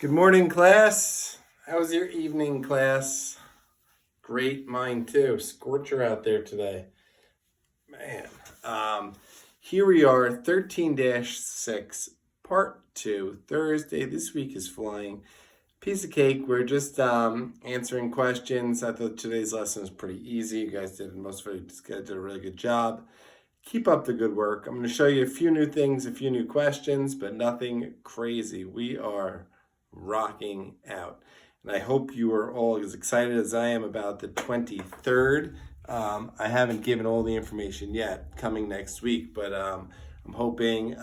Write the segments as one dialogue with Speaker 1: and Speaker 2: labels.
Speaker 1: Good morning, class. How was your evening, class? Great, mine too. Scorcher out there today. Man, here we are, 13-6, part 2, Thursday. This week is flying. Piece of cake. We're just answering questions. I thought today's lesson was pretty easy. You guys did, most of you did a really good job. Keep up the good work. I'm going to show you a few new things, a few new questions, but nothing crazy. We are rocking out. And I hope you are all as excited as I am about the 23rd. I haven't given all the information yet, coming next week, but I'm hoping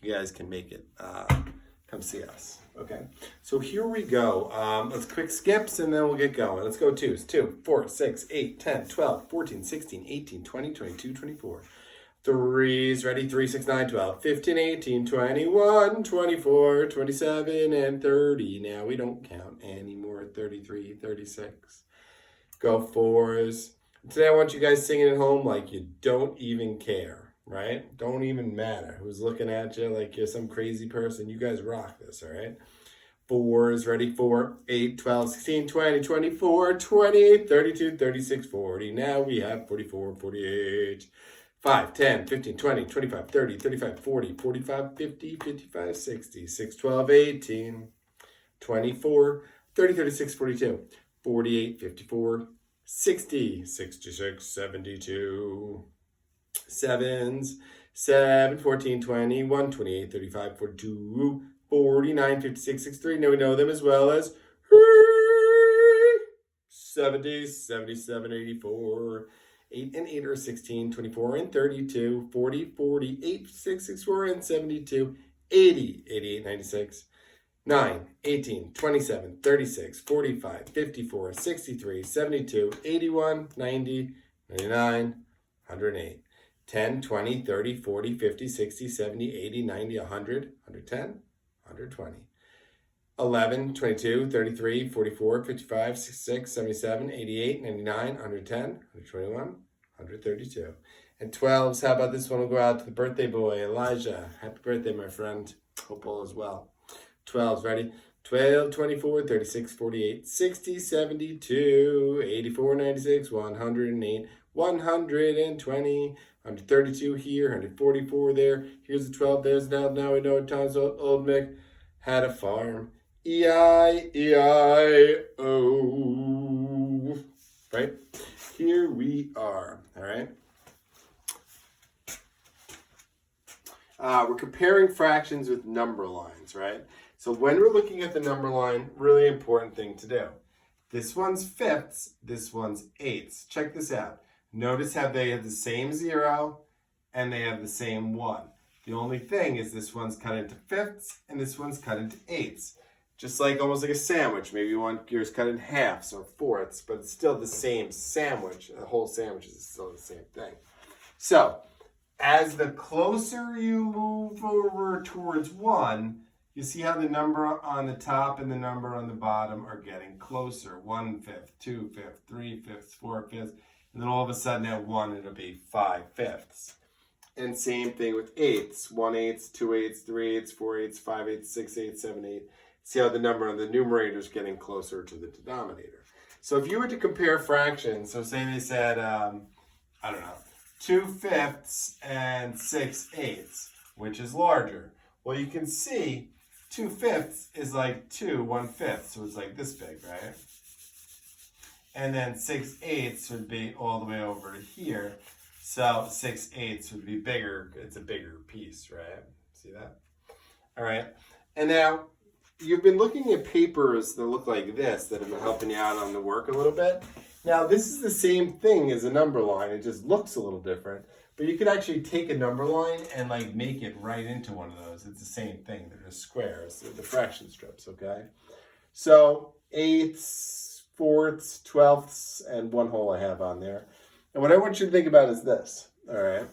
Speaker 1: you guys can make it. Come see us. Okay, so here we go. Let's quick skips and then we'll get going. Let's go twos. 2, 4, 6, 8, 10, 12, 14, 16, 18, 20, 22, 24. Threes, ready? 3, 6, 9, 12, 15, 18, 21, 24, 27, and 30. Now we don't count anymore. 33, 36. Go fours. Today I want you guys singing at home like you don't even care, right? Don't even matter who's looking at you like you're some crazy person. You guys rock this, all right? Fours, ready? 4, 8, 12, 16, 20, 24, 28, 32, 36, 40. Now we have 44, 48. 5, 10, 15, 20, 25, 30, 35, 40, 45, 50, 55, 60, 6, 12, 18, 24, 30, 36, 42, 48, 54, 60, 66, 72, 7s, 7, 14, 21, 28, 35, 42, 49, 56, 63. Now we know them as well as 70, 77, 84. 8 and 8 are 16, 24 and 32, 40, 48, 6, 64 and 72, 80, 88, 96, 9, 18, 27, 36, 45, 54, 63, 72, 81, 90, 99, 108, 10, 20, 30, 40, 50, 60, 70, 80, 90, 100, 110, 120. 11, 22, 33, 44, 55, 66, 77, 88, 99, 110, 121, 132. And 12s, how about this one will go out to the birthday boy, Elijah. Happy birthday, my friend. Hope all is well. 12s, ready? 12, 24, 36, 48, 60, 72, 84, 96, 108, 120, 132 here, 144 there. Here's the 12, there's now we know what times old Mick had a farm. E-I-E-I-O. Right? Here we are. All right? We're comparing fractions with number lines, right? So when we're looking at the number line, really important thing to do. This one's fifths, this one's eighths. Check this out. Notice how they have the same 0 and they have the same 1. The only thing is this one's cut into fifths and this one's cut into eighths. Just like almost like a sandwich. Maybe you want yours cut in halves or fourths, but it's still the same sandwich. The whole sandwich is still the same thing. So, as the closer you move over towards 1, you see how the number on the top and the number on the bottom are getting closer. 1/5, 2/5, 3/5, 4/5, and then all of a sudden at 1 it'll be 5/5. And same thing with eighths. 1/8, 2/8, 3/8, 4/8, 5/8, 6/8, 7/8. See how the number on the numerator is getting closer to the denominator. So if you were to compare fractions, so say they said, 2/5 and 6/8, which is larger? Well, you can see 2/5 is like 2 1/5, so it's like this big, right? And then 6/8 would be all the way over to here. So 6/8 would be bigger. It's a bigger piece, right? See that? All right. And now, you've been looking at papers that look like this that have been helping you out on the work a little bit. Now, this is the same thing as a number line. It just looks a little different. But you could actually take a number line and like make it right into one of those. It's the same thing. They're just squares. They're the fraction strips, okay? So, eighths, fourths, twelfths, and 1 whole I have on there. And what I want you to think about is this, all right?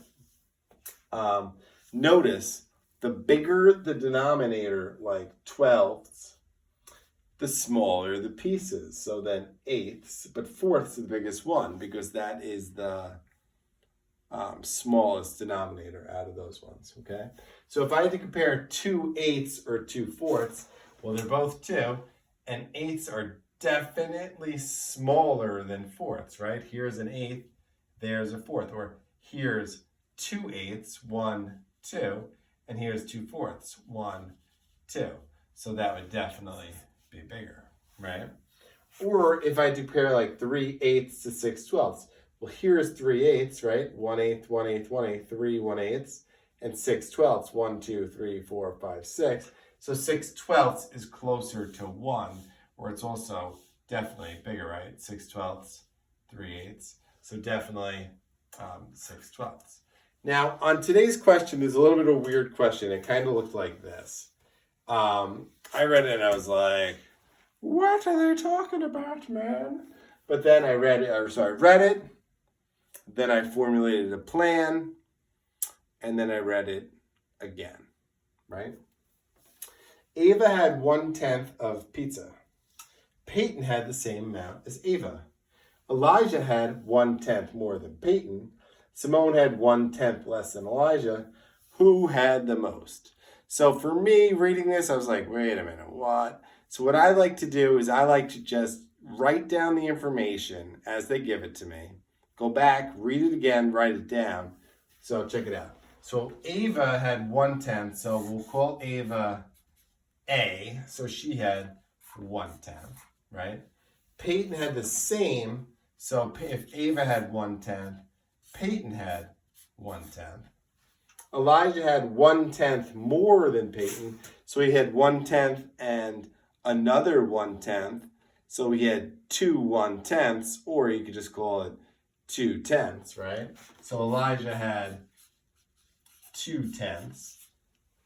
Speaker 1: Notice the bigger the denominator, like 12ths, the smaller the pieces. So then eighths, but fourths is the biggest one because that is the smallest denominator out of those ones, okay? So if I had to compare 2/8 or 2/4, Well, they're both 2, and 8ths are definitely smaller than 4ths, right? Here's an 8th, there's a 4th, or here's 2/8, 1, 2, and here's 2/4, 1, 2. So that would definitely be bigger, right? Or if I compare like 3/8 to 6/12, well, here's 3/8, right? 1/8, 1/8, 1/8, 3 1/8, and 6/12, 1, 2, 3, 4, 5, 6. So 6/12 is closer to 1, or it's also definitely bigger, right? 6/12, 3/8. So definitely 6/12. Now, on today's question, there's a little bit of a weird question. It kind of looked like this. I read it and I was like, what are they talking about, man? But then I read it, then I formulated a plan, and then I read it again, right? Ava had 1/10 of pizza. Peyton had the same amount as Ava. Elijah had 1/10 more than Peyton. Simone had 1/10 less than Elijah. Who had the most? So for me, reading this, I was like, wait a minute, what? So what I like to do is I like to just write down the information as they give it to me. Go back, read it again, write it down. So check it out. So Ava had 1/10, so we'll call Ava A. So she had 1/10, right? Peyton had the same. So if Ava had 1/10, Peyton had 1/10. Elijah had 1/10 more than Peyton, so he had 1/10 and another 1/10. So we had 2 1/10s, or you could just call it 2/10, right? So Elijah had 2/10.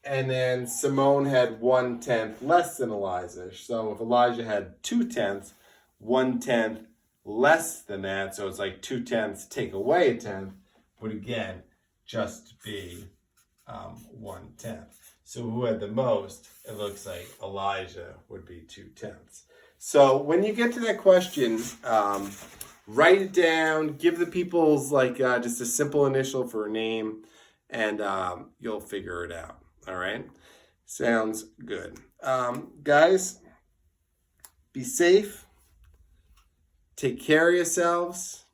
Speaker 1: And then Simone had 1/10 less than Elijah. So if Elijah had 2/10, 1/10 less than that, so it's like 2/10 take away a 10th, would again just be 1/10. So who had the most? It looks like Elijah would be 2/10. So when you get to that question, write it down, give the people's just a simple initial for a name, and you'll figure it out. All right? Sounds good. Guys, be safe. Take care of yourselves.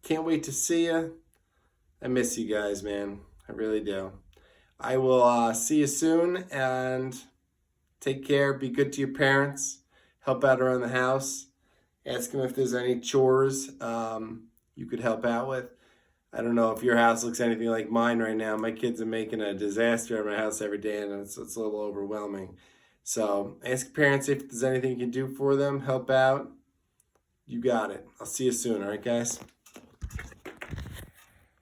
Speaker 1: Can't wait to see you. I miss you guys, man. I really do. I will see you soon, and take care. Be good to your parents. Help out around the house. Ask them if there's any chores you could help out with. I don't know if your house looks anything like mine right now. My kids are making a disaster at my house every day, and it's a little overwhelming. So ask parents if there's anything you can do for them. Help out. You got it. I'll see you soon. All right, guys?